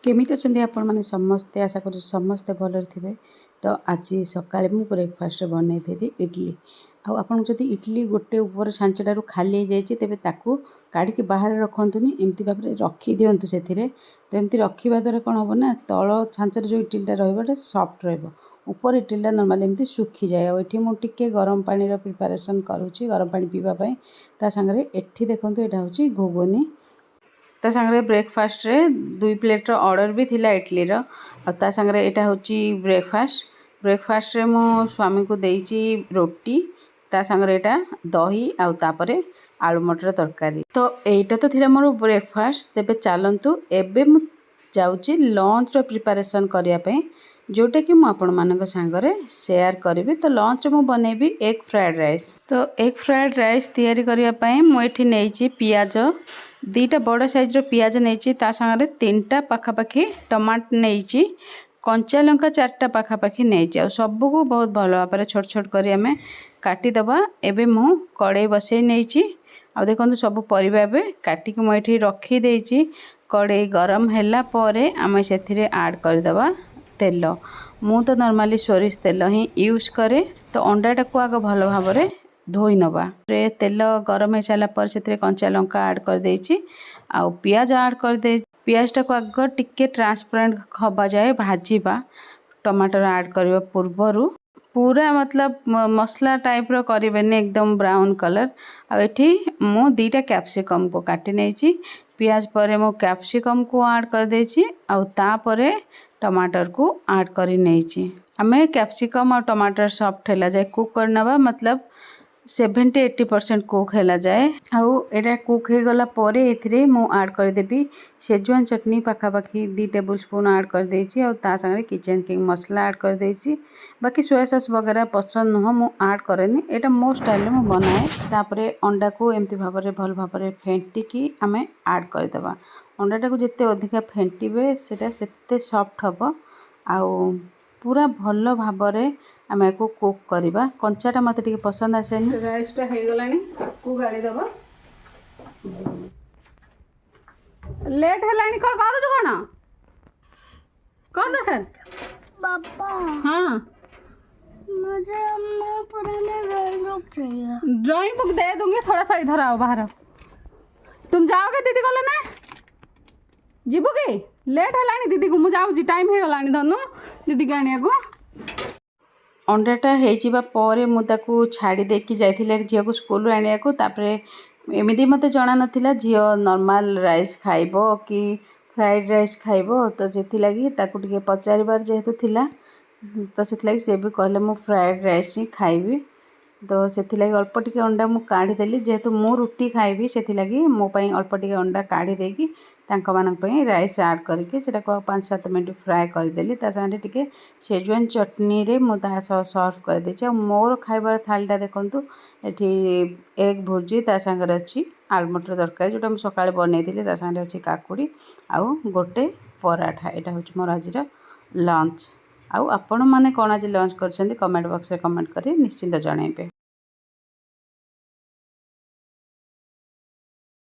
केमिति अछंती आपण माने समस्ते आशा करू समस्ते भलरे थिबे। तो आज सकाळे मु ब्रेकफास्ट बनै थी इडली आपन जदि इडली गोटे ऊपर छांचटारू खाली हो जाए तेबे ताकू काढ़ी बाहर रखंतुनी एमती भाव रखी दिंतु से तो एमती रखा द्वारा कौन हम ना तल छांचर जो इडलीटा रहा सफ्ट रपर इडलीटा नॉर्मल एमती सुखी जाए। ये मुझे गरम पानी प्रिपरेशन करुँची गरम पानी पीवाई ता सांगे एठी देखंतु एटा होची घुगुनी ता सांगे ब्रेकफास्ट रे 2 प्लेट ऑर्डर भी थिला इडली रो ता सांगे एटा होची ब्रेकफास्ट रे मो स्वामी को देइची रोटी ता सांगे एटा दही आउ तापरे आलू मटर तरकारी। तो एटा तो थिला मोर ब्रेकफास्ट। तेबे चलंतु एबे मु जाउची लंच रो प्रिपरेशन करिया पे जोटा कि मु आपण मानक सांगरे शेयर करी। तो लंच रे मु बनेबी एग फ्राइड राइस। तो एग फ्राइड राइस तैयारी करिया पे मु एठी नेइची पियाज 2टा बड़ साइज रो पियाज नेइची ता सांगरे 3टा पाखापाखी टमाटर नेइची कंचा लंका 4टा पाखापाखी नेइची आ सबू को बहुत भल भाव छोट छोट करी आमे काटी दबा। एबे मु कड़ाई बसई नेइची आ देखंतु सब परिबा एबे काटिक मु एठी रखी देइची। कड़ाई गरम हैला परे आमे सेथिरे ऐड कर दबा तेल। मु तो नॉर्मली सोरिष तेल ही यूज करे। तो अंडाटा को आग भल भाव धोई नवा तेल गरम हो सारा पर से कंचा लंका ऐड कर देइची आ पियाज ऐड कर दे। पियाजटा को आग टिके ट्रांसपेरेंट हवा जाए भाजीबा टमाटर ऐड करबा पूर्वरु पूरा मतलब मसला टाइप रो करेनि एकदम ब्राउन कलर। आ एठी मु 2टा कैप्सिकम को काटी नेइची पियाज परे मु कैप्सिकम को ऐड कर देइची आ तापरे टमाटर को ऐड करी नेइची। आमे कैप्सिकम और टमाटर सॉफ्ट हैला जाए कुक करनबा मतलब 70-80% कुक हैला जाए। आउ एटा कुक हो गला परे एथिरे मु ऐड कर देबी शेजवान चटनी पाखापाखी 2 टेबल स्पून ऐड कर देइची आ ता संगे किचन किंग मसला ऐड कर देइची। बाकी सोया सॉस वगैरह पसंद नुह मु ऐड करेनी एटा मो स्टाइल मु बनाए। तापरे अंडा को एमती भाव भल भाव फेंटिकी आमे ऐड कर देबा। अंडाटा को जिते अधिका फेंटिबे सेटा सेते सॉफ्ट हबो आउ पूरा भल भाव आमे को कुक करबा। कंचाटा मते टिके पसंद आसेनी। राइसटा हे गलानी को गाड़ी दबा लेट हलानी कोन करू छु कोन दरकार पापा। हां मुझे अपना पुराना ड्राइंग बुक चाहिए। ड्राइंग बुक दे दूंगी थोड़ा सा इधर आओ बाहर। तुम जाओगे दीदी को लेने जीबू की लेट हलानी दीदी को मु जाऊँ टाइम हो गलानी धनु दीदी के आनिया को। अंडाटा हो पर मुझे छाड़ी देकी जाइए झील को स्कूल आनिया को तापरे एमती मत जना नाला झील नॉर्मल राइस खाइब कि फ्राइड राइस खाइब। तो से लगी टे पचार जेहेतु थिला तो से सी भी कहले मु फ्राइड राइस ही खाइबी। तो से अल्प टिके अंडा मु काढ़ीदेली जेहेतु मु रुटी खाइबी से मो पाई अल्प टिके अंडा काढ़ी देकी तांक मानक पई राइस ऐड करके सेटा को 5-7 मिनट फ्राए करदेली। ता साथे टिके शेजवान चटनी रे मु ता सर्व कर देछि। मोर खाइबार थालीटा देखंतु एठी एग भुर्जी ता संगे अछि आलू मटर तरकारी जोटा मु सकाळे बनैथिले ता संगे अछि काकुड़ी आउ गोटे पराठा। एटा होछि मोर आजिरा लंच। आउ आपण माने कोन आज लंच करछन्ती कमेंट बॉक्स रे कमेंट करी निश्चिंत जणाइबे।